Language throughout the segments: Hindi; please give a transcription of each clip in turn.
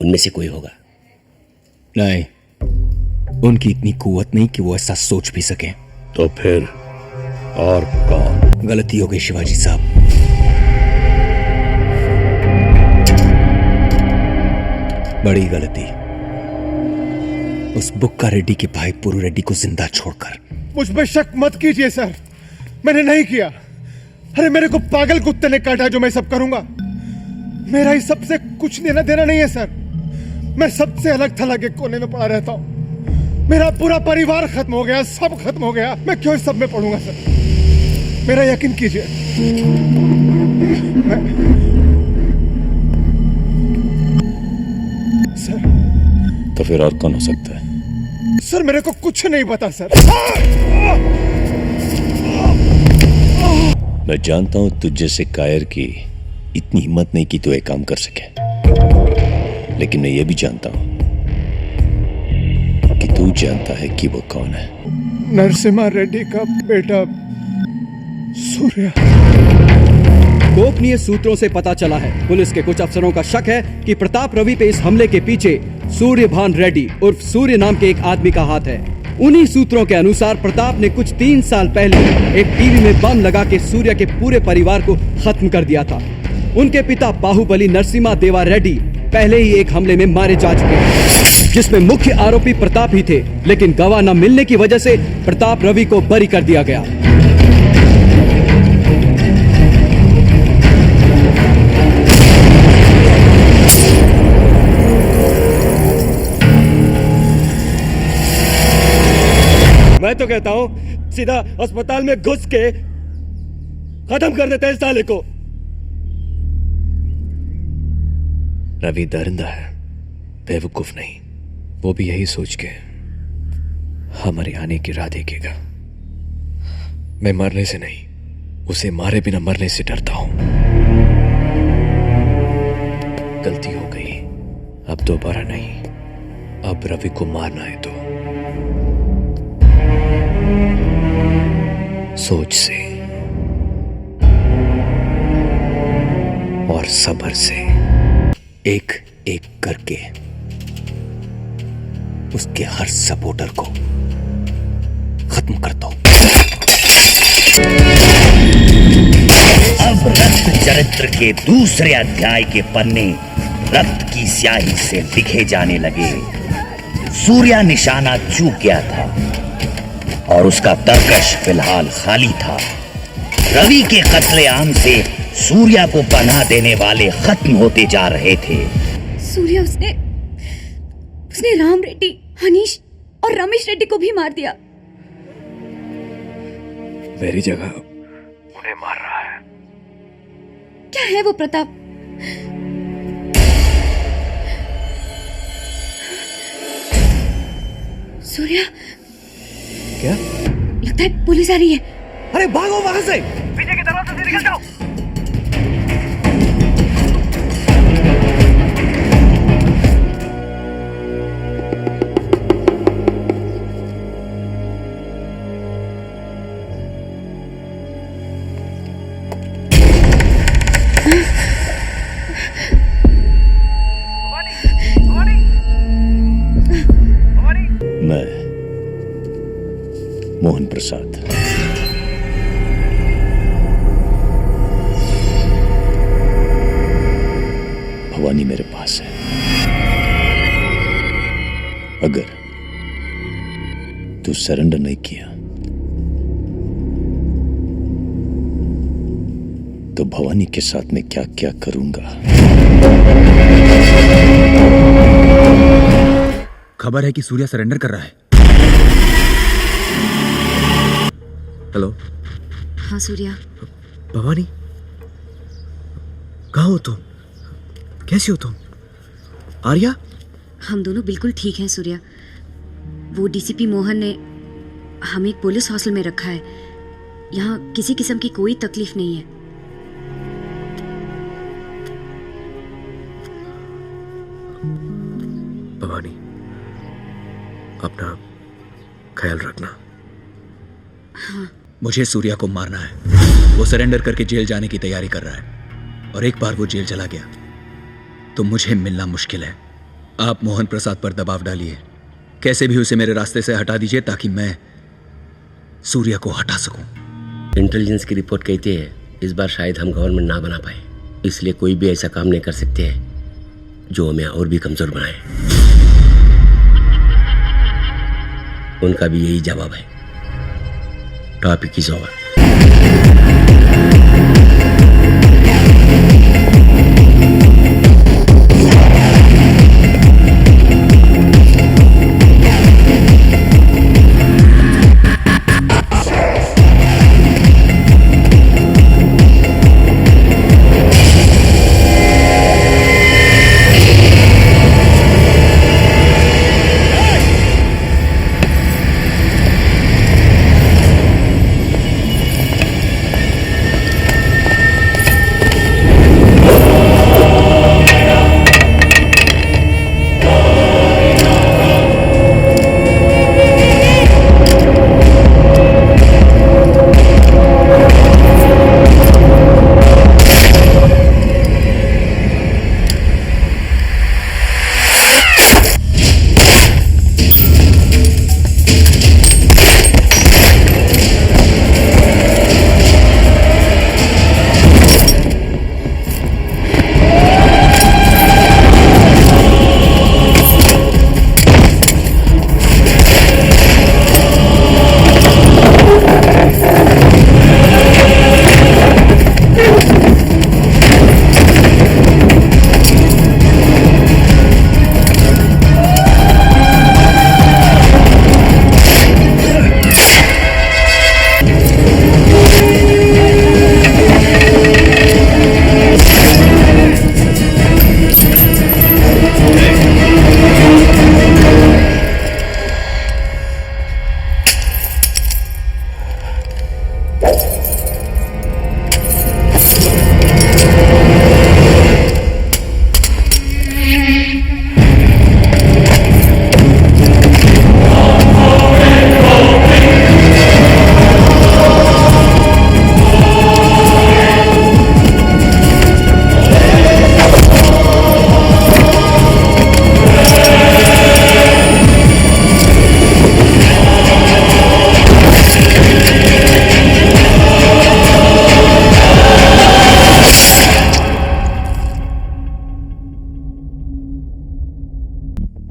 उनमें से कोई होगा। नहीं, उनकी इतनी कुव्वत नहीं कि वो ऐसा सोच भी सके। तो फिर और कौन? गलती हो गई शिवाजी साहब। बड़ी गलती, उस बुक्का रेड्डी के भाई पुरू रेड्डी को जिंदा छोड़कर। मुझ पे शक मत कीजिए सर, मैंने नहीं किया। अरे मेरे को पागल कुत्ते ने काटा जो मैं सब करूंगा। मेरा इस सबसे कुछ लेना देना नहीं है सर। मैं सबसे अलग थलग एक कोने में पड़ा रहता हूं। मेरा पूरा परिवार खत्म हो गया, सब खत्म हो गया। मैं क्यों इस सब में पड़ूंगा सर? मेरा यकीन कीजिए। सर। तो फिर और कौन हो सकता है? सर मेरे को कुछ नहीं पता सर। मैं जानता हूं तुझ जैसे कायर की इतनी हिम्मत नहीं कि तू एक काम कर सके, लेकिन मैं ये भी जानता हूं कि तू जानता है कि वो कौन है। नरसिम्हा रेड्डी का बेटा सूर्या। गोपनीय सूत्रों से पता चला है, पुलिस के कुछ अफसरों का शक है कि प्रताप रवि पे इस हमले के पीछे सूर्यभान रेड्डी उर्फ सूर्य नाम के एक आदमी का हाथ है। उन्हीं सूत्रों के अनुसार प्रताप ने कुछ 3 साल पहले एक टीवी में बम लगा के सूर्य के पूरे परिवार को खत्म कर दिया था। उनके पिता बाहुबली नरसिम्हा देवा रेड्डी पहले ही एक हमले में मारे जा चुके हैं, जिसमें मुख्य आरोपी प्रताप ही थे, लेकिन गवाह न मिलने की वजह से प्रताप रवि को बरी कर दिया गया। मैं तो कहता हूं सीधा अस्पताल में घुस के खत्म कर देते हैं इस साले को। रवि दरिंदा है, बेवकूफ नहीं। वो भी यही सोच के हमारे आने की राह देखेगा। मैं मरने से नहीं, उसे मारे बिना मरने से डरता हूं। गलती हो गई, अब दोबारा नहीं। अब रवि को मारना है तो सोच से और सब्र से, एक एक करके उसके हर सपोर्टर को खत्म कर दो। अब रक्त चरित्र के दूसरे अध्याय के पन्ने रक्त की स्याही से लिखे जाने लगे। सूर्या निशाना चूक गया था और उसका तरकश फिलहाल खाली था। रवि के कत्लेआम से सूर्या को पनाह देने वाले खत्म होते जा रहे थे। सूर्या उसने राम रेड्डी, हनीश और रमेश रेड्डी को भी मार दिया। मेरी जगह उन्हें मार रहा है। क्या है वो प्रताप? सूर्या, क्या? लगता है पुलिस आ रही है। अरे भागो वहां से, पीछे के दरवाजे से निकल जाओ। मैं मोहन प्रसाद, भवानी मेरे पास है। अगर तू सरेंडर नहीं किया तो भवानी के साथ मैं क्या क्या करूंगा। खबर है कि सूर्या सरेंडर कर रहा है। हेलो। हाँ सूर्या। भवानी, कहाँ हो तुम? कैसी हो तुम? आर्या? हम दोनों बिल्कुल ठीक हैं सूर्या। वो डीसीपी मोहन ने हमें एक पुलिस हॉस्टल में रखा है। यहाँ किसी किस्म की कोई तकलीफ नहीं है। भवानी, अपना ख्याल रखना। हाँ। मुझे सूर्या को मारना है। वो सरेंडर करके जेल जाने की तैयारी कर रहा है और एक बार वो जेल चला गया तो मुझे मिलना मुश्किल है। आप मोहन प्रसाद पर दबाव डालिए, कैसे भी उसे मेरे रास्ते से हटा दीजिए ताकि मैं सूर्या को हटा सकूं। इंटेलिजेंस की रिपोर्ट कहती है इस बार शायद हम गवर्नमेंट ना बना पाए, इसलिए कोई भी ऐसा काम नहीं कर सकते हैं जो हमें और भी कमजोर बनाए। उनका भी यही जवाब है। Topic is over.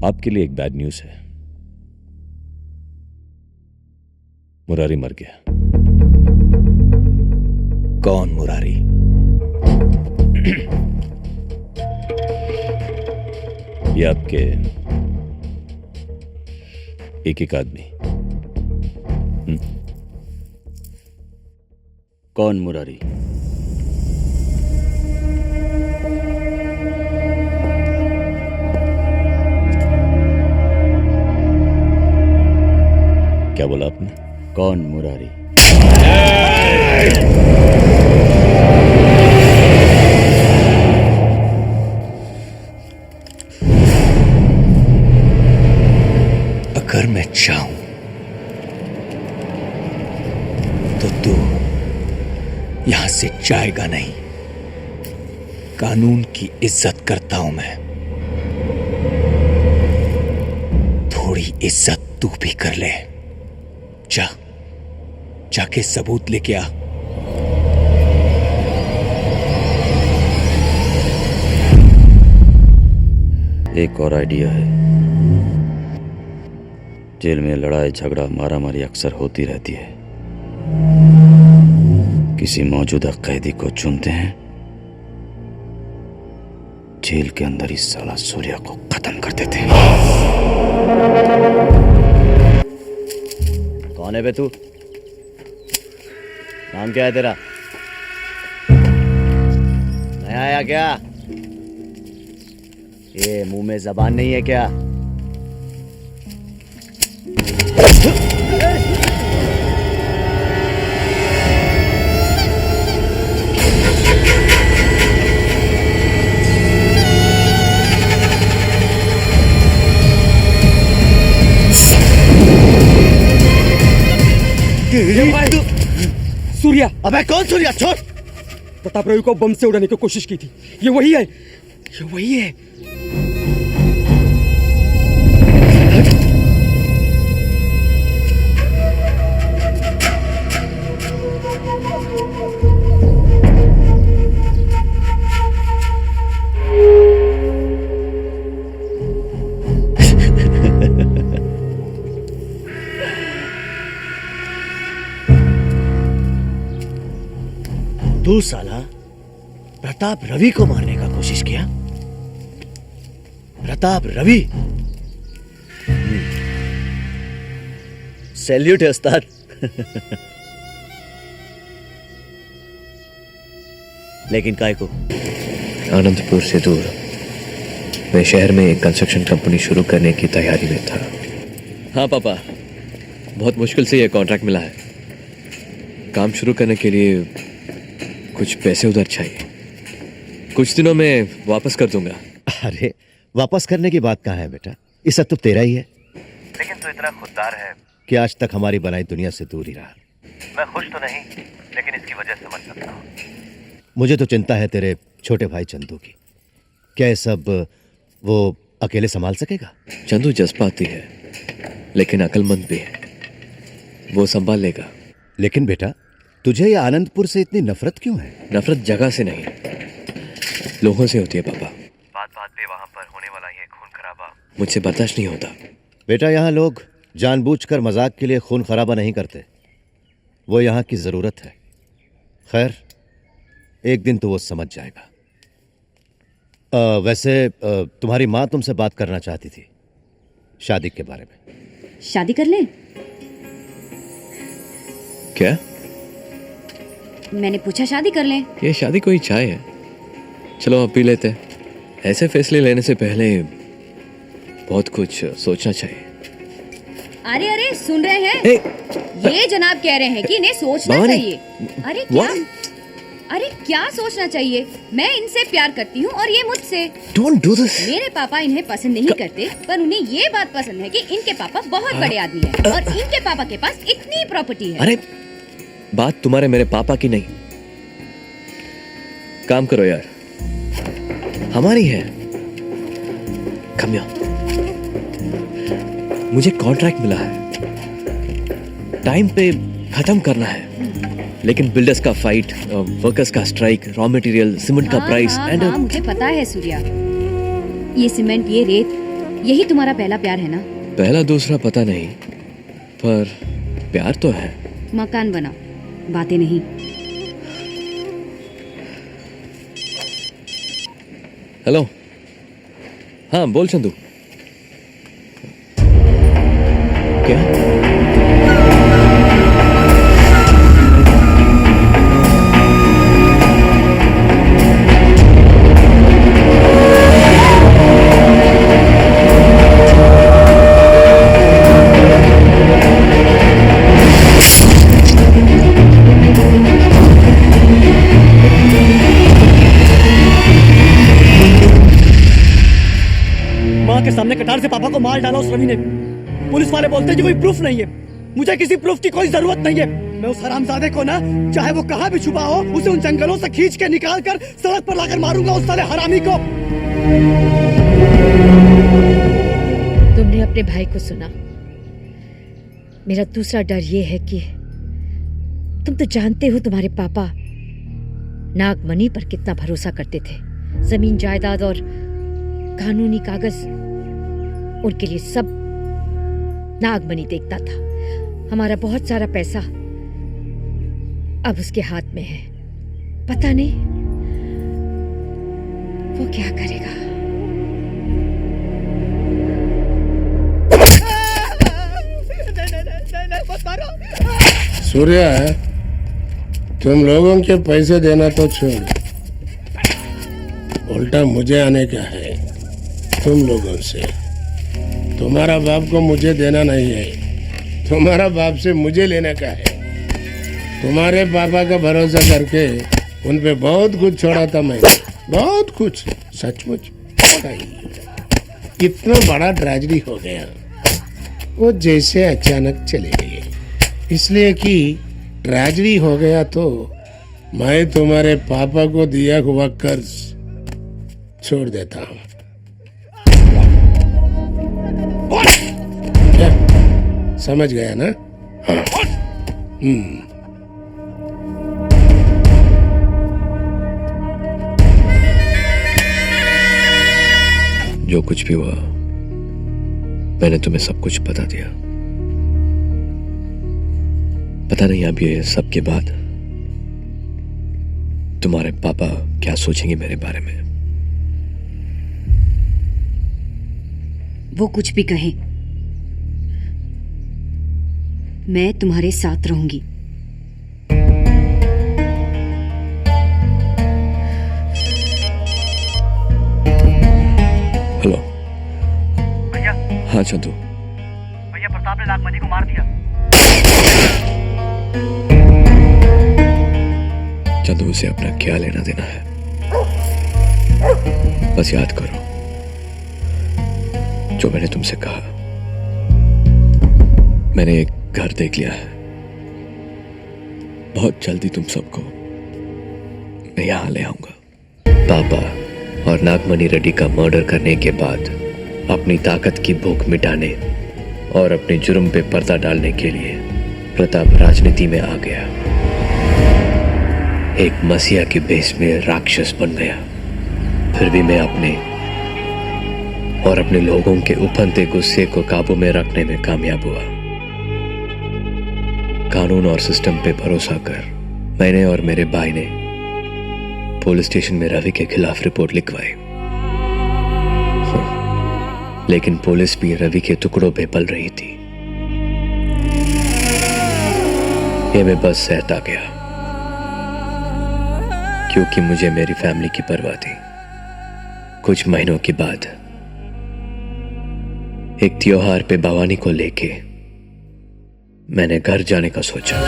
आपके लिए एक बैड न्यूज है। मुरारी मर गया। कौन मुरारी? ये आपके एक आदमी। कौन मुरारी? क्या बोला आपने? कौन मुरारी? अगर मैं चाहूं तो तू यहां से जाएगा नहीं। कानून की इज्जत करता हूं मैं। थोड़ी इज्जत तू भी कर ले। जाके सबूत लेके आ। एक और आइडिया है। जेल में लड़ाई झगड़ा मारामारी अक्सर होती रहती है। किसी मौजूदा कैदी को चुनते हैं, जेल के अंदर ही साला सूर्या को खत्म कर देते हैं। कौन है बे तू? नाम क्या है तेरा? नया आया क्या? ये मुंह में जबान नहीं है क्या? सूर्या! अबे कौन सूर्या? छोड़! प्रताप रवि को बम से उड़ाने की कोशिश की थी। ये वही है, ये वही है। तू साला प्रताप रवि को मारने का कोशिश किया? प्रताप रवि? सैल्यूट है उस्ताद। लेकिन काय को? आनंदपुर से दूर मैं शहर में एक कंस्ट्रक्शन कंपनी शुरू करने की तैयारी में था। हाँ पापा, बहुत मुश्किल से यह कॉन्ट्रैक्ट मिला है। काम शुरू करने के लिए कुछ पैसे उधर चाहिए। कुछ दिनों में वापस कर दूंगा। अरे वापस करने की बात कहाँ है बेटा, ये सब तो तेरा ही है। लेकिन तू इतना खुददार है कि आज तक हमारी बनाई दुनिया से दूर ही रहा। मैं खुश तो नहीं, लेकिन इसकी वजह समझ सकता हूँ। मुझे तो चिंता है तेरे छोटे भाई चंदू की। क्या ये सब वो अकेले संभाल सकेगा? चंदू जज्बाती है लेकिन अक्लमंद भी है, वो संभाल लेगा। लेकिन बेटा, तुझे ये आनंदपुर से इतनी नफरत क्यों है? नफरत जगह से नहीं, लोगों से होती है पापा। बात बात पे वहां पर होने वाला ये खून खराबा मुझसे बर्दाश्त नहीं होता। बेटा, यहाँ लोग जानबूझकर मजाक के लिए खून खराबा नहीं करते, वो यहाँ की जरूरत है। खैर, एक दिन तो वो समझ जाएगा। वैसे तुम्हारी माँ तुमसे बात करना चाहती थी शादी के बारे में। शादी कर लें? क्या? मैंने पूछा शादी कर लें। ये शादी कोई चाय है? चलो अब पी लेते हैं। ऐसे फैसले लेने से पहले बहुत कुछ सोचना चाहिए। अरे अरे, सुन रहे हैं? ये जनाब कह रहे हैं कि इन्हें सोचना बाबा ने- चाहिए। अरे क्या? अरे क्या सोचना चाहिए? मैं इनसे प्यार करती हूँ और ये मुझसे। Don't do this. मेरे पापा इन्हें पसंद नहीं करते, पर उन्हें ये बात पसंद है कि इनके पापा बहुत बड़े आदमी हैं और इनके पापा के पास इतनी प्रॉपर्टी है। अरे बात तुम्हारे मेरे पापा की नहीं। काम करो यार, हमारी है। Come here. मुझे कॉन्ट्रैक्ट मिला है, टाइम पे खत्म करना है। लेकिन बिल्डर्स का फाइट, वर्कर्स का स्ट्राइक, रॉ मटेरियल, सीमेंट का प्राइस एंड मुझे पता है सूर्या, ये सीमेंट, ये रेत, यही तुम्हारा पहला प्यार है ना? पहला दूसरा पता नहीं, पर प्यार तो है। मकान बनाओ, बातें नहीं। हेलो, हाँ बोल चंदू। क्या? माँ के सामने कटार से पापा को मार डाला उस रवि ने। पुलिस वाले बोलते हैं कि कोई प्रूफ नहीं है। मुझे किसी प्रूफ की कोई जरूरत नहीं है। मैं उस हरामजादे को ना, चाहे वो कहाँ भी छुपा हो, उसे उन जंगलों से खींच के निकाल कर सड़क पर लाकर मारूंगा उस साले हरामी को। तुमने अपने भाई को सुना। मेरा दूसरा डर ये है कि तुम तो जानते हो तुम्हारे पापा नागमणि पर कितना भरोसा करते थे। जमीन जायदाद और कानूनी कागज, उनके लिए सब नागमणि देखता था। हमारा बहुत सारा पैसा अब उसके हाथ में है। पता नहीं वो क्या करेगा। सूर्या, तुम लोगों के पैसे देना तो छोड़, उल्टा मुझे आने का है तुम लोगों से। तुम्हारा बाप को मुझे देना नहीं है, तुम्हारा बाप से मुझे लेने का है। तुम्हारे पापा का भरोसा करके उन पे बहुत कुछ छोड़ा था मैं, बहुत कुछ, सचमुच। इतना बड़ा ट्रेजेडी हो गया, वो जैसे अचानक चले गए। इसलिए कि ट्रेजेडी हो गया तो मैं तुम्हारे पापा को दिया हुआ कर्ज छोड़ देता हूँ। क्या समझ गया ना? हाँ। जो कुछ भी हुआ, मैंने तुम्हें सब कुछ बता दिया। पता नहीं अब ये सब के बाद तुम्हारे पापा क्या सोचेंगे मेरे बारे में? वो कुछ भी कहे, मैं तुम्हारे साथ रहूंगी। हेलो भैया। हाँ चंदू, भैया प्रताप ने नागमणि को मार दिया। चंदू, उसे अपना क्या लेना देना है? बस याद करो जो मैंने तुमसे कहा। मैंने एक घर देख लिया है, बहुत जल्दी तुम सबको मैं यहां ले आऊंगा। पापा और नागमणि रेड्डी का मर्डर करने के बाद अपनी ताकत की भूख मिटाने और अपने जुर्म पे पर्दा डालने के लिए प्रताप राजनीति में आ गया। एक मसीहा के भेष में राक्षस बन गया। फिर भी मैं अपने और अपने लोगों के उफनते गुस्से को काबू में रखने में कामयाब हुआ। कानून और सिस्टम पे भरोसा कर मैंने और मेरे भाई ने पुलिस स्टेशन में रवि के खिलाफ रिपोर्ट लिखवाई। लेकिन पुलिस भी रवि के टुकड़ों पे पल रही थी। ये मैं बस सहता गया क्योंकि मुझे मेरी फैमिली की परवाह थी। कुछ महीनों के बाद एक त्योहार पे भवानी को लेके मैंने घर जाने का सोचा।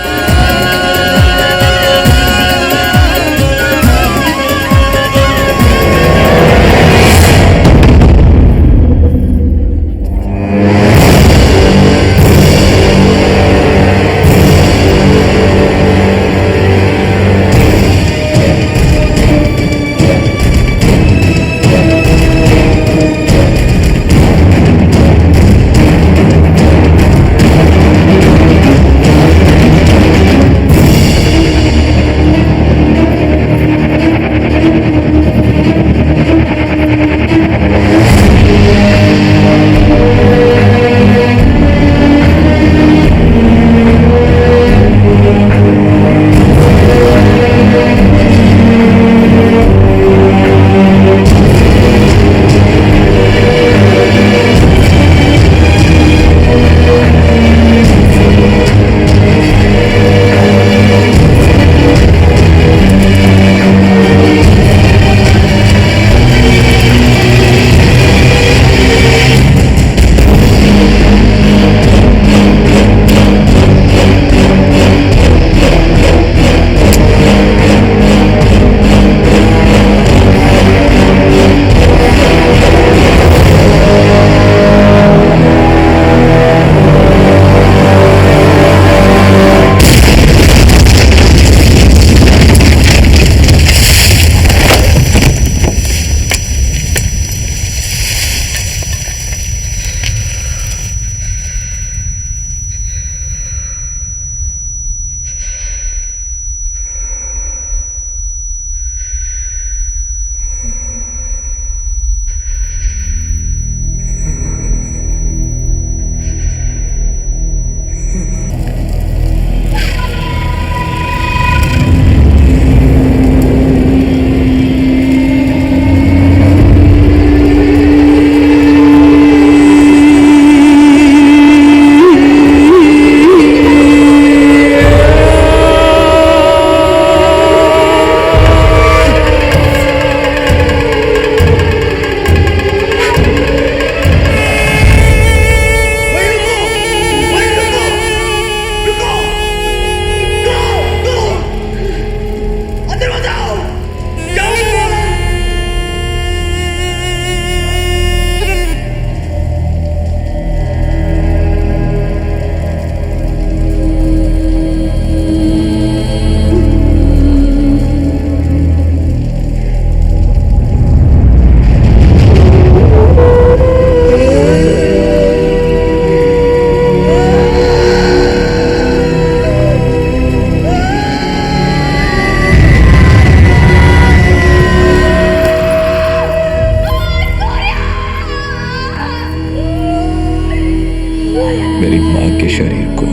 मेरी मां के शरीर को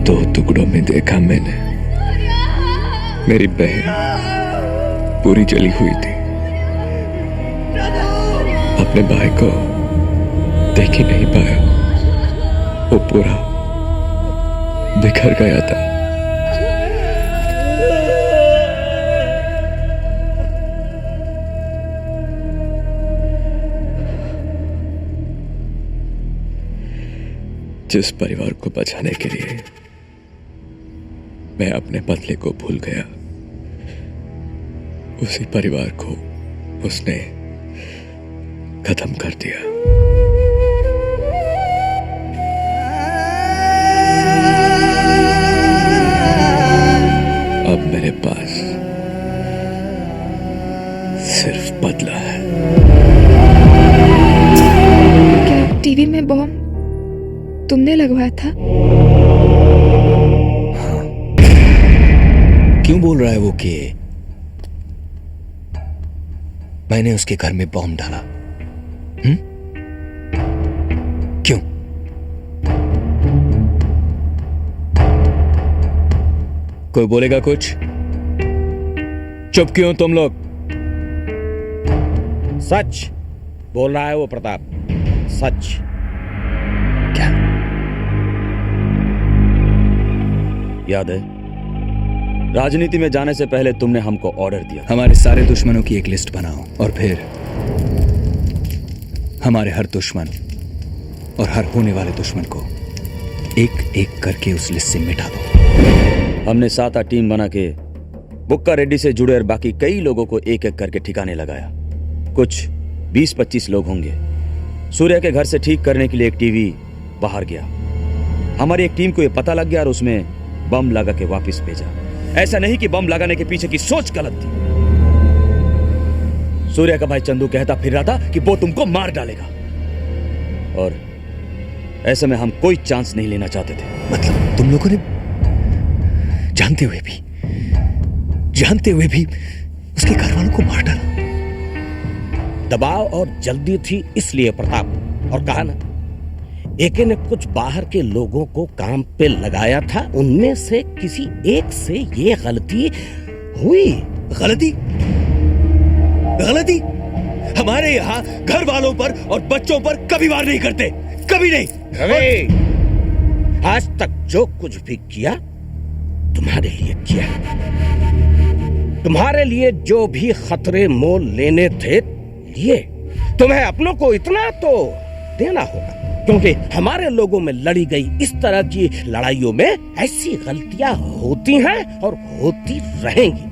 2 टुकड़ों में देखा मैंने। मेरी बहन पूरी जली हुई थी। अपने भाई को देख ही नहीं पाया, वो पूरा बिखर गया था। जिस परिवार को बचाने के लिए मैं अपने बदले को भूल गया, उसी परिवार को उसने खत्म कर दिया। अब मेरे पास सिर्फ बदला है। क्या टीवी में बॉम्ब तुमने लगवाया था? हाँ। क्यों बोल रहा है वो कि मैंने उसके घर में बॉम्ब डाला? क्यों? कोई बोलेगा कुछ? चुप क्यों तुम लोग? सच बोल रहा है वो प्रताप, सच। क्या? याद है, राजनीति में जाने से पहले तुमने हमको ऑर्डर दिया, हमारे सारे दुश्मनों की एक लिस्ट बनाओ और फिर हमारे हर दुश्मन और हर होने वाले दुश्मन को एक एक करके उस लिस्ट से मिटा दो। हमने 7 टीम बना के बुक्का रेड्डी से जुड़े और बाकी कई लोगों को एक एक करके ठिकाने लगाया। कुछ 20-25 लोग होंगे। सूर्या के घर से ठीक करने के लिए एक टीवी बाहर गया। हमारी एक टीम को यह पता लग गया और उसमें बम लगा के वापस भेजा। ऐसा नहीं कि बम लगाने के पीछे की सोच गलत थी। सूर्या का भाई चंदू कहता फिर रहा था कि वो तुमको मार डालेगा, और ऐसे में हम कोई चांस नहीं लेना चाहते थे। मतलब तुम लोगों ने जानते हुए भी उसके घर वालों को मार डाला? दबाव और जल्दी थी इसलिए प्रताप, और कहा ना, एके ने कुछ बाहर के लोगों को काम पे लगाया था, उनमें से किसी एक से ये गलती हुई। गलती? हमारे यहाँ घर वालों पर और बच्चों पर कभी वार नहीं करते, कभी नहीं। आज तक जो कुछ भी किया तुम्हारे लिए किया। तुम्हारे लिए जो भी खतरे मोल लेने थे लिए। तुम्हें अपनों को इतना तो देना होगा, क्योंकि हमारे लोगों में लड़ी गई इस तरह की लड़ाइयों में ऐसी गलतियां होती हैं और होती रहेंगी।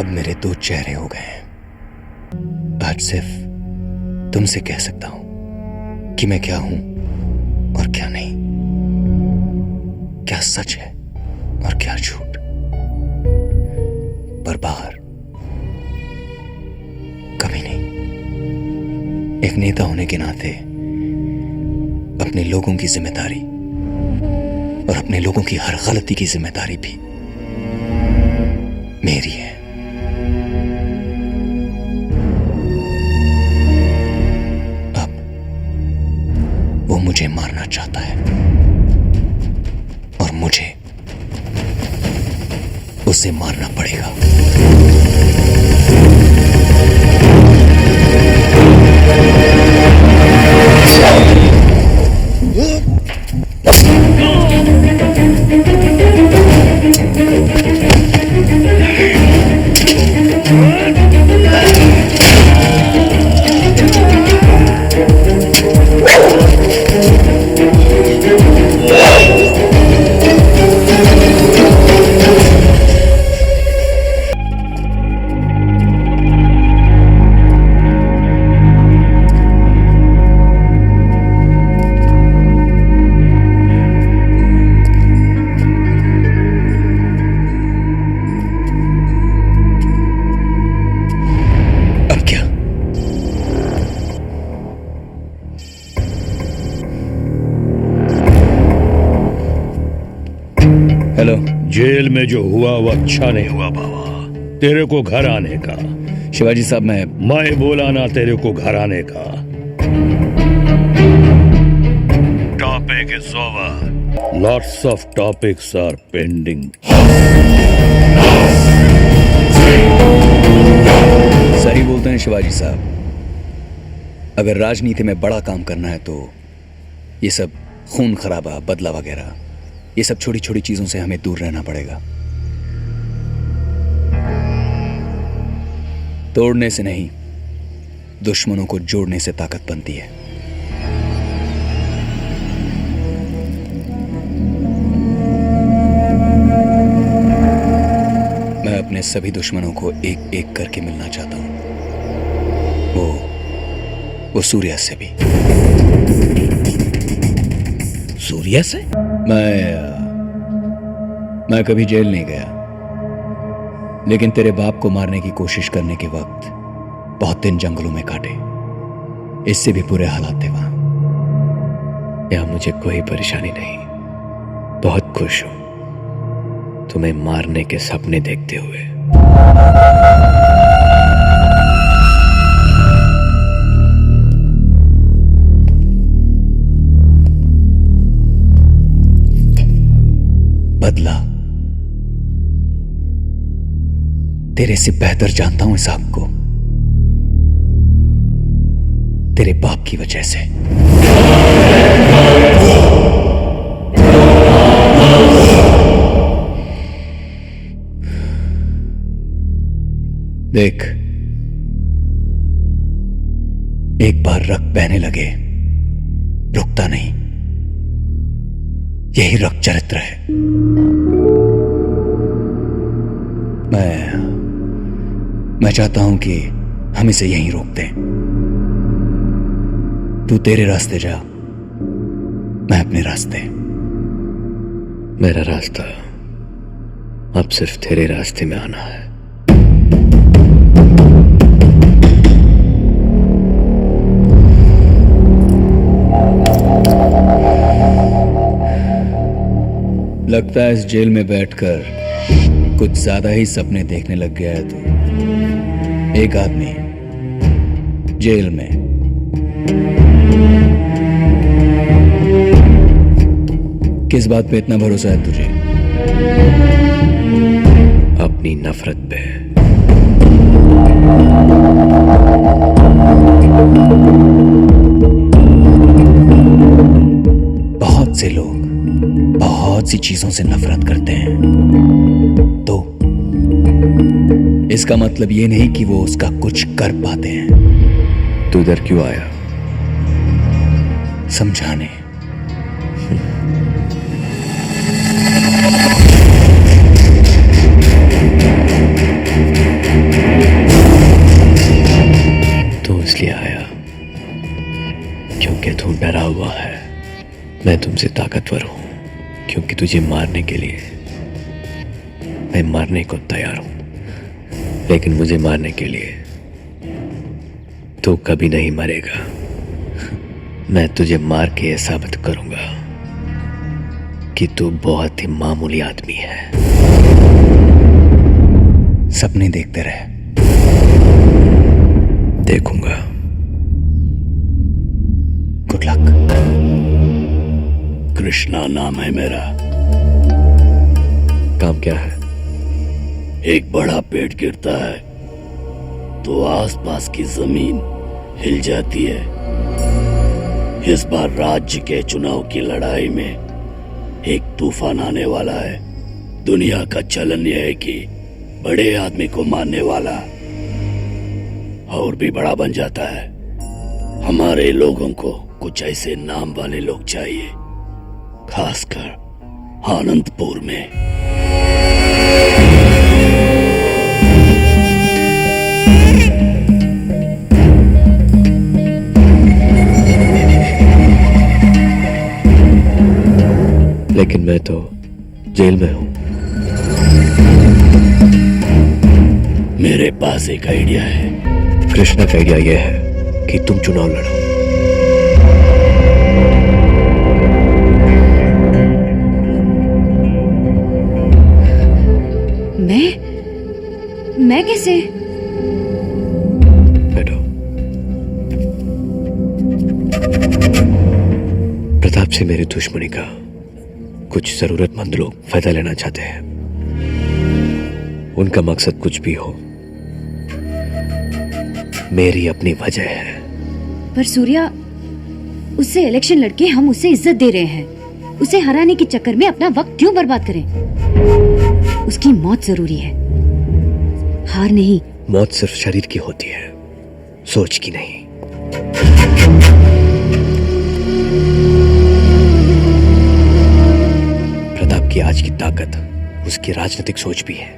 अब मेरे 2 चेहरे हो गए। आज सिर्फ तुमसे कह सकता हूं कि मैं क्या हूं और क्या नहीं, क्या सच है और क्या झूठ। पर बाहर कभी नहीं। एक नेता होने के नाते अपने लोगों की जिम्मेदारी और अपने लोगों की हर गलती की जिम्मेदारी भी मेरी है। अब वो मुझे मारना चाहता है और मुझे उसे मारना पड़ेगा। जेल में जो हुआ वो अच्छा नहीं हुआ बाबा। तेरे को घर आने का। शिवाजी साहब, मैं बोला ना तेरे को घर आने का। Topic is over. Lots of topics are pending. सही बोलते हैं शिवाजी साहब। अगर राजनीति में बड़ा काम करना है तो ये सब खून खराबा, बदला वगैरह, ये सब छोटी छोटी चीजों से हमें दूर रहना पड़ेगा। तोड़ने से नहीं, दुश्मनों को जोड़ने से ताकत बनती है। मैं अपने सभी दुश्मनों को एक एक करके मिलना चाहता हूं, वो सूर्या से भी। सूर्या से? मैं कभी जेल नहीं गया, लेकिन तेरे बाप को मारने की कोशिश करने के वक्त बहुत दिन जंगलों में काटे। इससे भी बुरे हालात थे वहां। यहां मुझे कोई परेशानी नहीं, बहुत खुश हूं तुम्हें मारने के सपने देखते हुए। बदला तेरे से बेहतर जानता हूं इस आग को, तेरे बाप की वजह से। देख, एक बार रक्त बहने लगे रुकता नहीं। यही रक्त चरित्र है। मैं चाहता हूं कि हम इसे यहीं रोक दें। तू तेरे रास्ते जा, मैं अपने रास्ते। मेरा रास्ता अब सिर्फ तेरे रास्ते में आना है। लगता है इस जेल में बैठकर कुछ ज्यादा ही सपने देखने लग गया है तू। एक आदमी जेल में, किस बात पे इतना भरोसा है तुझे? अपनी नफरत पे। बहुत से लोग बहुत सी चीजों से नफरत करते हैं, तो इसका मतलब ये नहीं कि वो उसका कुछ कर पाते हैं। तू इधर क्यों आया? समझाने। तू इसलिए आया क्योंकि तू डरा हुआ है। मैं तुमसे ताकतवर हूं क्योंकि तुझे मारने के लिए मैं मारने को तैयार हूं, लेकिन मुझे मारने के लिए तू कभी नहीं मरेगा। मैं तुझे मार के यह साबित करूंगा कि तू बहुत ही मामूली आदमी है। सपने देखते रहे। देखूंगा। Good luck. कृष्णा नाम है मेरा। काम क्या है? एक बड़ा पेड़ गिरता है तो आसपास की जमीन हिल जाती है। इस बार राज्य के चुनाव की लड़ाई में एक तूफान आने वाला है। दुनिया का चलन यह है कि बड़े आदमी को मारने वाला और भी बड़ा बन जाता है। हमारे लोगों को कुछ ऐसे नाम वाले लोग चाहिए, खासकर आनंदपुर में। लेकिन मैं तो जेल में हूं। मेरे पास एक आइडिया है। कृष्णा का आइडिया यह है कि तुम चुनाव लड़ो। मैं कैसे? बैठो। प्रताप से मेरी दुश्मनी का कुछ जरूरतमंद लोग फायदा लेना चाहते हैं। उनका मकसद कुछ भी हो, मेरी अपनी वजह है। पर सूर्या, उससे इलेक्शन लड़के हम उसे इज्जत दे रहे हैं। उसे हराने के चक्कर में अपना वक्त क्यों बर्बाद करें? उसकी मौत जरूरी है, हार नहीं। मौत सिर्फ शरीर की होती है, सोच की नहीं। प्रताप की आज की ताकत उसकी राजनीतिक सोच भी है,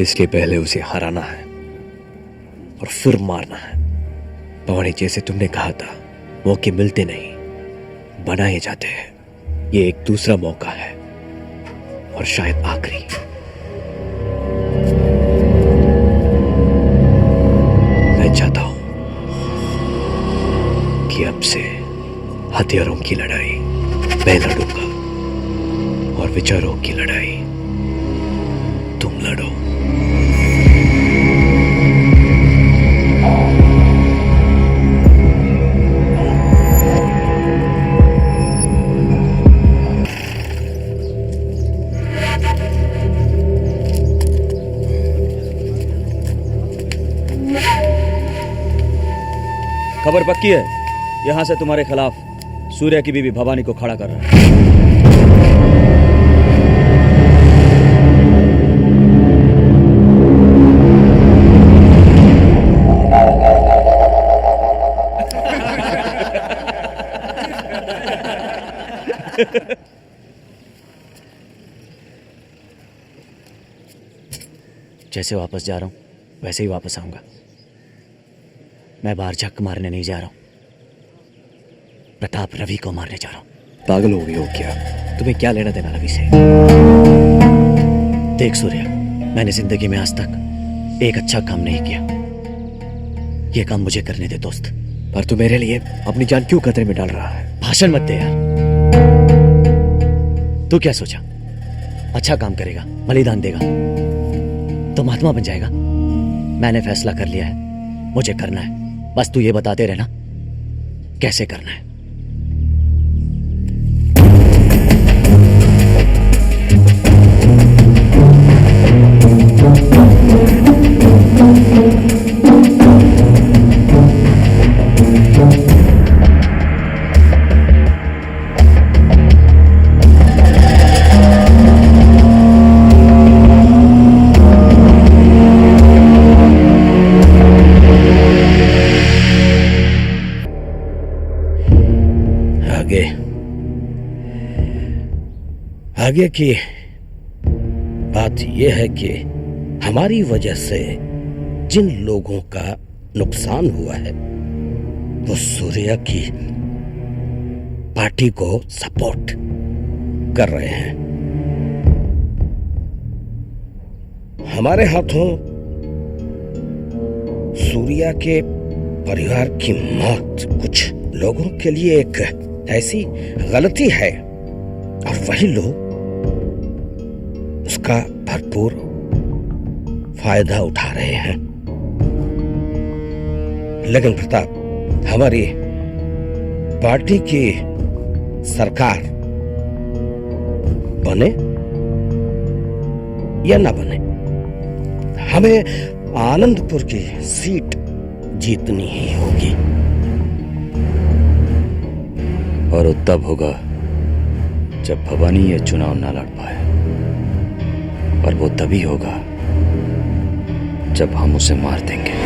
इसलिए पहले उसे हराना है और फिर मारना है। भवानी, जैसे तुमने कहा था, मौके मिलते नहीं, बनाए जाते हैं। ये एक दूसरा मौका है और शायद आखिरी। मैं चाहता हूं कि अब से हथियारों की लड़ाई मैं लड़ूंगा और विचारों की लड़ाई तुम लड़ो। खबर पक्की है, यहां से तुम्हारे खिलाफ सूर्या की बीवी भवानी को खड़ा कर रहा है। जैसे वापस जा रहा हूं वैसे ही वापस आऊंगा। मैं बाहर झक मारने नहीं जा रहा हूं, प्रताप रवि को मारने जा रहा हूं। पागल हो गए हो क्या? तुम्हें क्या लेना देना रवि से? देख सूर्या, मैंने जिंदगी में आज तक एक अच्छा काम नहीं किया। ये काम मुझे करने दे दोस्त। पर तू मेरे लिए अपनी जान क्यों खतरे में डाल रहा है? भाषण मत दे यार। तू क्या सोचा, अच्छा काम करेगा, बलिदान देगा तो महात्मा बन जाएगा? मैंने फैसला कर लिया है, मुझे करना है। बस तू ये बताते रहना कैसे करना है। आगे की बात यह है कि हमारी वजह से जिन लोगों का नुकसान हुआ है वो सूर्या की पार्टी को सपोर्ट कर रहे हैं। हमारे हाथों सूर्या के परिवार की मौत कुछ लोगों के लिए एक ऐसी गलती है और वही लोग उसका भरपूर फायदा उठा रहे हैं। लेकिन प्रताप, हमारी पार्टी की सरकार बने या ना बने, हमें आनंदपुर की सीट जीतनी ही होगी। और वो तब होगा जब भवानी ये चुनाव ना लड़ पाए, और वो तभी होगा जब हम उसे मार देंगे।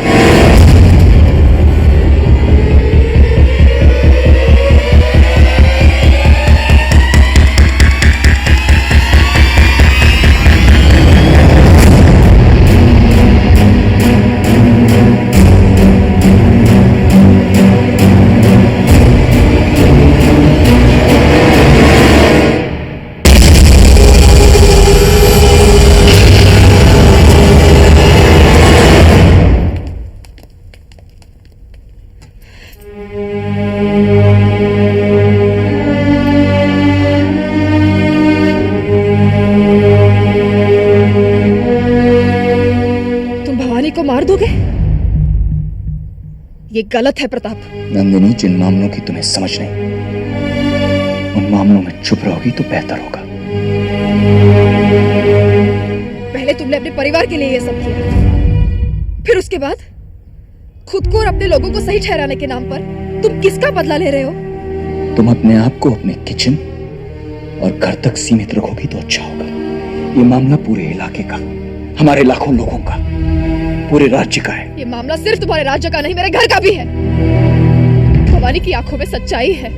मार दोगे? ये गलत है प्रताप। नंदिनी, जिन मामलों की तुम्हें समझ नहीं, उन मामलों में चुप रहोगी तो बेहतर होगा। पहले तुमने अपने परिवार के लिए ये सब किया, फिर उसके बाद खुद को और अपने लोगों को सही ठहराने के नाम पर तुम किसका बदला ले रहे हो? तुम अपने आप को अपने किचन और घर तक सीमित रखोगी तो अच्छा होगा। ये मामला पूरे इलाके का, हमारे लाखों लोगों का, पूरे राज्य का है। ये मामला सिर्फ तुम्हारे राज्य का नहीं, मेरे घर का भी है। भवानी की आंखों में सच्चाई है।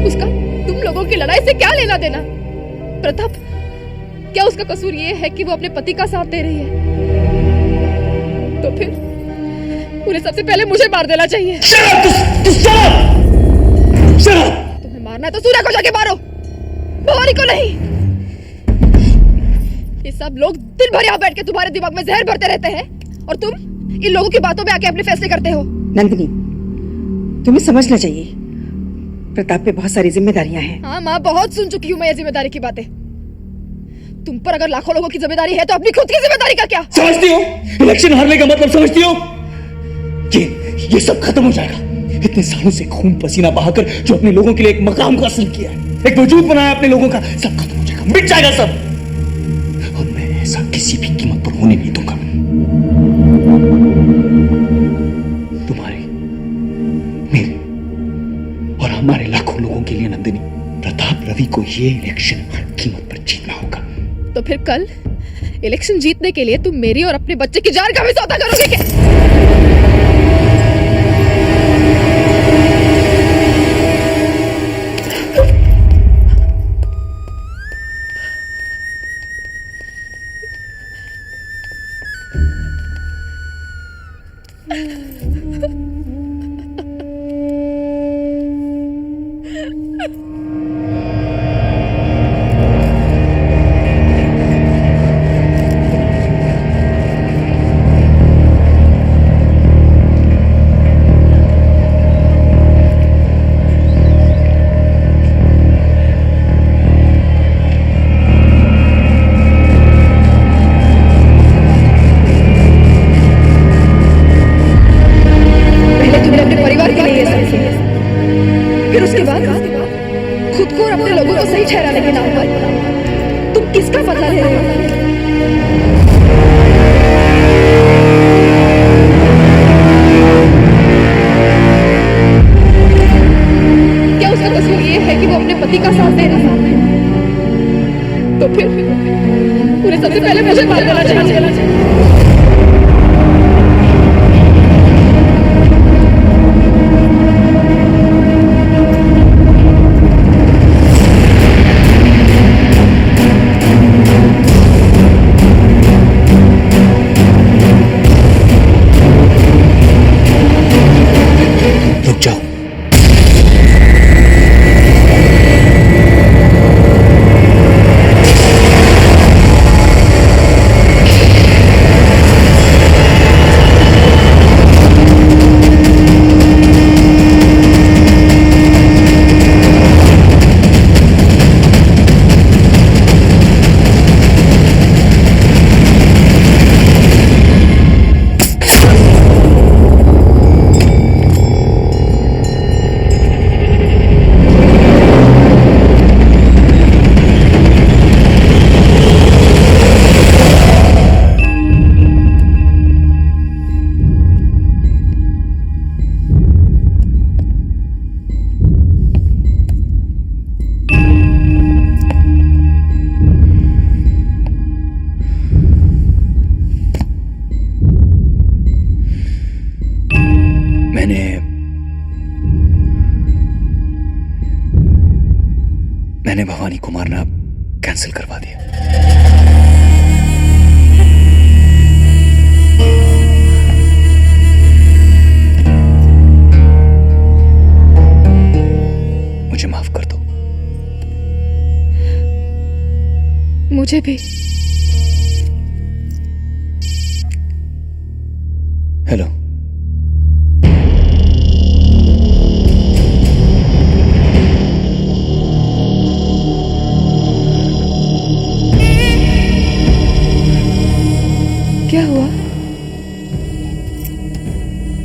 उसका तुम लोगों की लड़ाई से क्या लेना देना? प्रताप, क्या उसका कसूर ये है कि वो अपने पति का साथ दे रही है? तो फिर उन्हें सबसे पहले मुझे मार देना चाहिए। तुम्हें मारना है तो सूर्या को जाके मारो, भवानी को नहीं। ये सब लोग दिन भर यहाँ बैठ के तुम्हारे दिमाग में जहर भरते रहते हैं और तुम इन लोगों की बातों में आके अपने फैसले करते हो। नंदिनी, तुम्हें समझना चाहिए प्रताप पे बहुत सारी जिम्मेदारियां हैं। हाँ माँ, बहुत सुन चुकी हूँ मैं ये जिम्मेदारी की बातें। तुम पर अगर लाखों लोगों की जिम्मेदारी है तो अपनी खुद की जिम्मेदारी का क्या? समझती हो? इलेक्शन हारने का मतलब समझती हो? ये सब खत्म हो जाएगा। इतने सालों से खून पसीना बहाकर जो अपने लोगों के लिए एक मकाम को हासिल किया है, एक वजूद बनाया अपने लोगों का, सब खत्म हो जाएगा, मिट जाएगा सब। और मैं ऐसा किसी भी कीमत पर होने नहीं दूंगा। तुम्हारे, मेरे और हमारे लाखों लोगों के लिए नंदिनी, प्रताप रवि को ये इलेक्शन हर कीमत पर जीतना होगा। तो फिर कल इलेक्शन जीतने के लिए तुम मेरी और अपने बच्चे की जान का भी सौदा करोगे क्या? फिर उसके बाद खुद को और अपने लोगों को सही ठहराने के नाम पर तुम किसका बदला ले रहे हो? क्या उसका कसूर ये है कि वो अपने पति का साथ दे रहा है? तो फिर उन्हें सबसे पहले मुझे मार देना चाहिए। मैंने भवानी को मारना कैंसिल करवा दिया। मुझे माफ कर दो। मुझे भी। हेलो, क्या हुआ?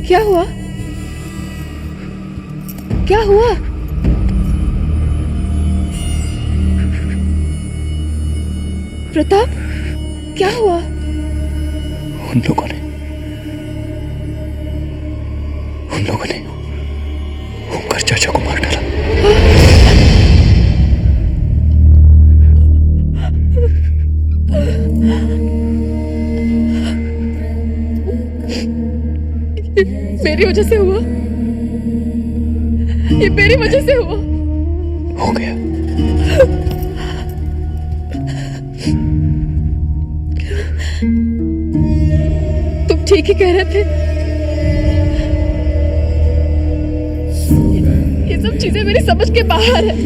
क्या हुआ? क्या हुआ? प्रताप, क्या हुआ? उन लोगों ने मेरी वजह से हुआ, ये मेरी वजह से हुआ। हो गया। तुम ठीक ही कह रहे थे। ये सब चीजें मेरी समझ के बाहर है।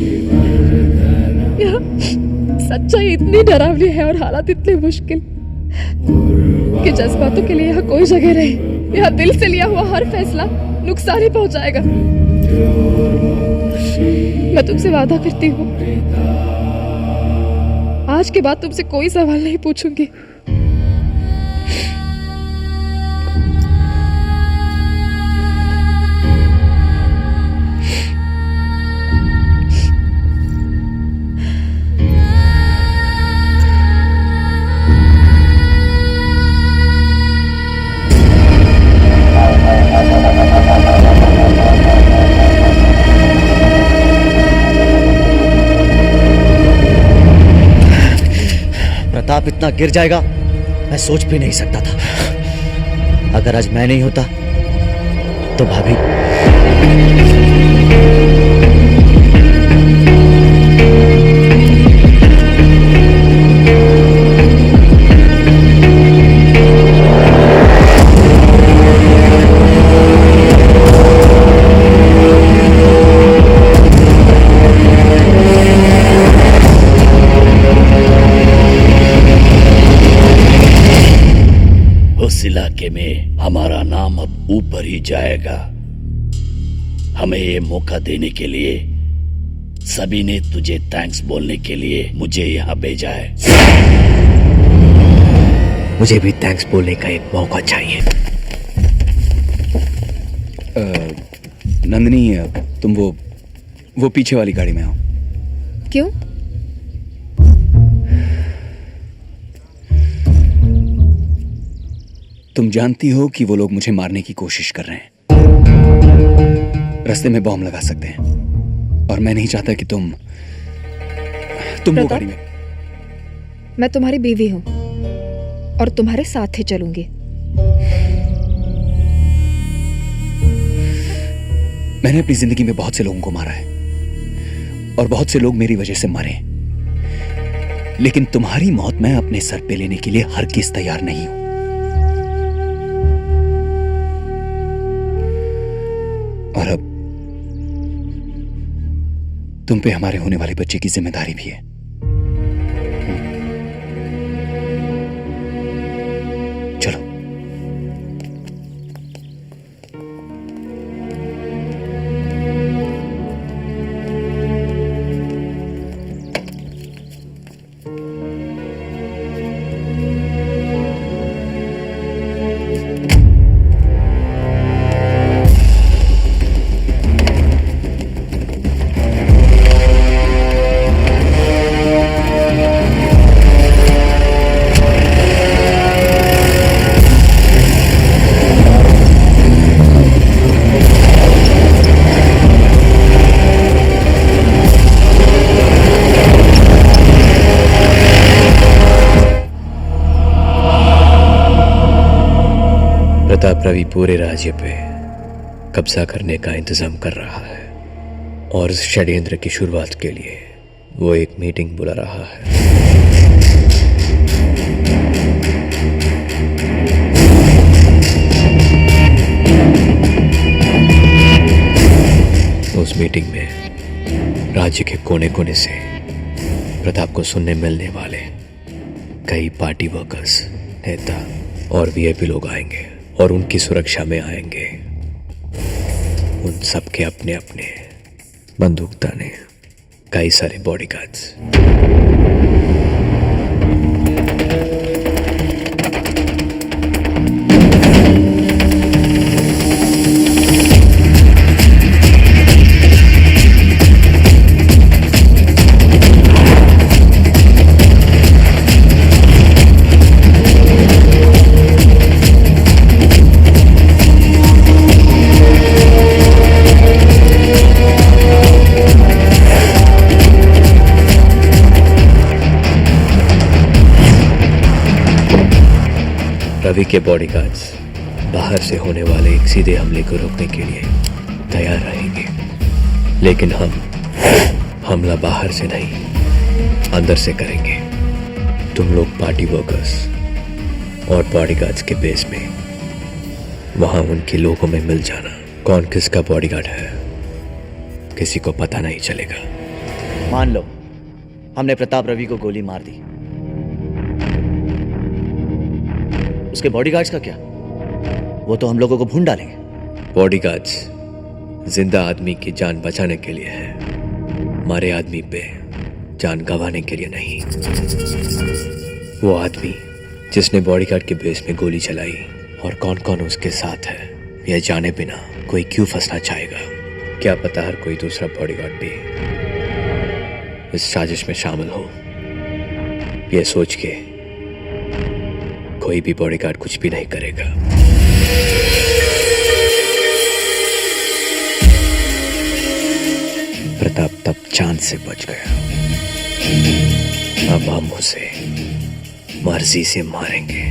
यहाँ सच्चाई इतनी डरावनी है और हालात इतने मुश्किल कि जज्बातों के लिए यहाँ कोई जगह नहीं। यहाँ दिल से लिया हुआ हर फैसला नुकसान ही पहुंचाएगा। मैं तुमसे वादा करती हूँ, आज के बाद तुमसे कोई सवाल नहीं पूछूंगी। प्रताप इतना गिर जाएगा मैं सोच भी नहीं सकता था। अगर आज मैं नहीं होता तो भाभी। उस इलाके में हमारा नाम अब ऊपर ही जाएगा। हमें ये मौका देने के लिए सभी ने तुझे थैंक्स बोलने के लिए मुझे यहाँ भेजा है। मुझे भी थैंक्स बोलने का एक मौका चाहिए। नंदिनी, तुम वो पीछे वाली गाड़ी में आओ। क्यों? तुम जानती हो कि वो लोग मुझे मारने की कोशिश कर रहे हैं। रास्ते में बॉम्ब लगा सकते हैं और मैं नहीं चाहता कि तुम वो गाड़ी में। मैं तुम्हारी बीवी हूं और तुम्हारे साथ ही चलूंगी। मैंने अपनी जिंदगी में बहुत से लोगों को मारा है और बहुत से लोग मेरी वजह से मरे, लेकिन तुम्हारी मौत मैं अपने सर पे लेने के लिए हरगिज़ तैयार नहीं हूं। और अब तुम पे हमारे होने वाले बच्चे की जिम्मेदारी भी है। चलो। प्रताप रवि पूरे राज्य पे कब्जा करने का इंतजाम कर रहा है और इस षड्यंत्र की शुरुआत के लिए वो एक मीटिंग बुला रहा है। उस मीटिंग में राज्य के कोने कोने से प्रताप को सुनने मिलने वाले कई पार्टी वर्कर्स, नेता और वीआईपी लोग आएंगे और उनकी सुरक्षा में आएंगे। उन सब के अपने अपने बंदूकदाने, कई सारे बॉडीगार्ड्स। रवि के बॉडीगार्ड्स बाहर से होने वाले एक सीधे हमले को रोकने के लिए तैयार रहेंगे, लेकिन हम हमला बाहर से नहीं अंदर से करेंगे। तुम लोग पार्टी वर्कर्स और बॉडीगार्ड्स के बेस में वहां उनके लोगों में मिल जाना। कौन किसका बॉडीगार्ड है किसी को पता नहीं चलेगा। मान लो हमने प्रताप रवि को गोली मार दी, उसके बॉडीगार्ड्स का क्या? वो तो हम लोगों को भून डालेंगे। बॉडीगार्ड्स जिंदा आदमी की जान बचाने के लिए है, मारे आदमी पे जान गंवाने के लिए नहीं। वो आदमी जिसने बॉडीगार्ड के बेस में गोली चलाई और कौन कौन उसके साथ है यह जाने बिना कोई क्यों फंसना चाहेगा? क्या पता हर कोई दूसरा बॉडीगार्ड भी इस साजिश में शामिल हो। यह सोच के कोई भी बॉडीगार्ड कुछ भी नहीं करेगा। प्रताप तब चांद से बच गया, अब हम उसे मर्जी से मारेंगे।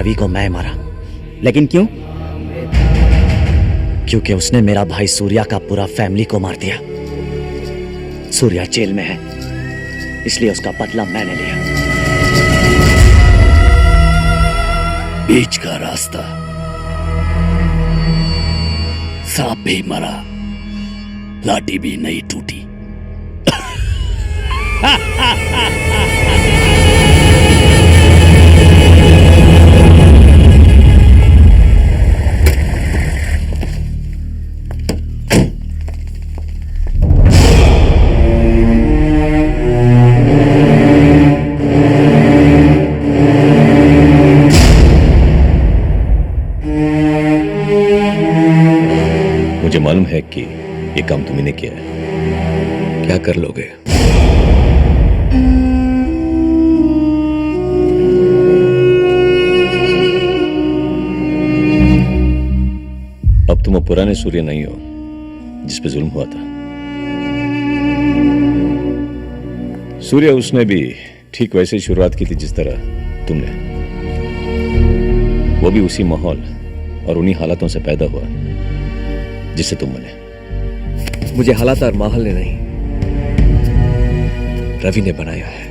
रवि को मैं मारा। लेकिन क्यों? क्योंकि उसने मेरा भाई सूर्या का पूरा फैमिली को मार दिया। सूर्या जेल में है, इसलिए उसका बदला मैंने लिया। बीच का रास्ता, सांप भी मरा, लाठी भी नहीं टूटी। मुझे मालूम है कि ये काम तुमने ने किया है। क्या कर लोगे? अब तुम पुराने सूर्य नहीं हो जिस पे जुल्म हुआ था। सूर्य उसने भी ठीक वैसे ही शुरुआत की थी जिस तरह तुमने। वो भी उसी माहौल और उन्हीं हालातों से पैदा हुआ जिससे तुम बने। मुझे हालात और माहौल ने नहीं, रवि ने बनाया है।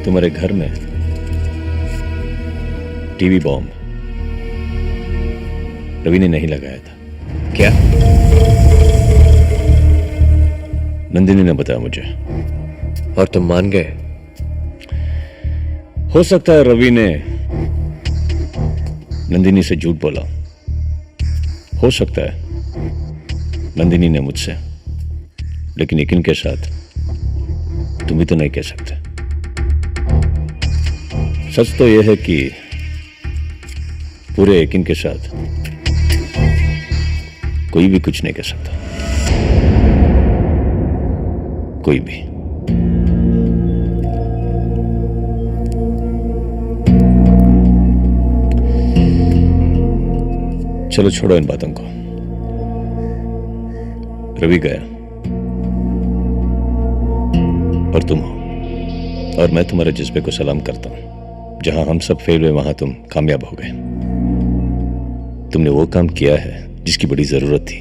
तुम्हारे घर में टीवी बॉम्ब रवि ने नहीं लगाया था क्या? नंदिनी ने बताया मुझे। और तुम मान गए? हो सकता है रवि ने नंदिनी से झूठ बोला, हो सकता है नंदिनी ने मुझसे, लेकिन यकीन के साथ तुम भी तो नहीं कह सकते। सच तो यह है कि पूरे यकीन के साथ कोई भी कुछ नहीं कह सकता, कोई भी। चलो छोड़ो इन बातों को। रवि गया और तुम हो, और मैं तुम्हारे जज्बे को सलाम करता हूं। जहां हम सब फेल हुए वहां तुम कामयाब हो गए। तुमने वो काम किया है जिसकी बड़ी जरूरत थी।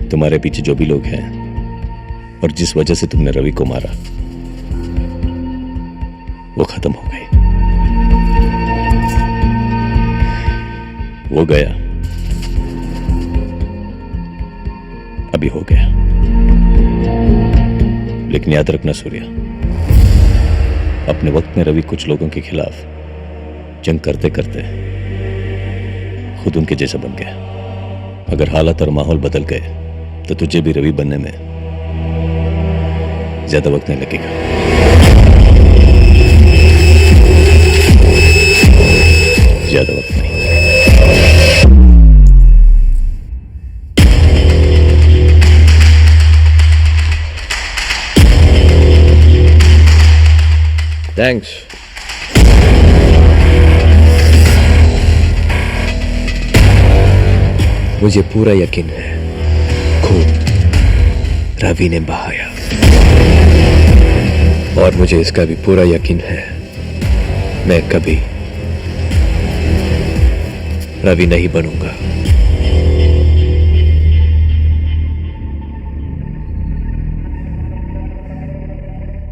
तुम्हारे पीछे जो भी लोग हैं और जिस वजह से तुमने रवि को मारा, वो खत्म हो गए। वो गया, अभी हो गया। लेकिन याद रखना सूर्या, अपने वक्त में रवि कुछ लोगों के खिलाफ जंग करते करते खुद उनके जैसा बन गया। अगर हालात और माहौल बदल गए तो तुझे भी रवि बनने में ज्यादा वक्त नहीं लगेगा। ज्यादा वक्त नहीं। थैंक्स। मुझे पूरा यकीन है खून रवि ने बहाया, और मुझे इसका भी पूरा यकीन है मैं कभी रवि नहीं बनूंगा।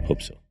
Hope so.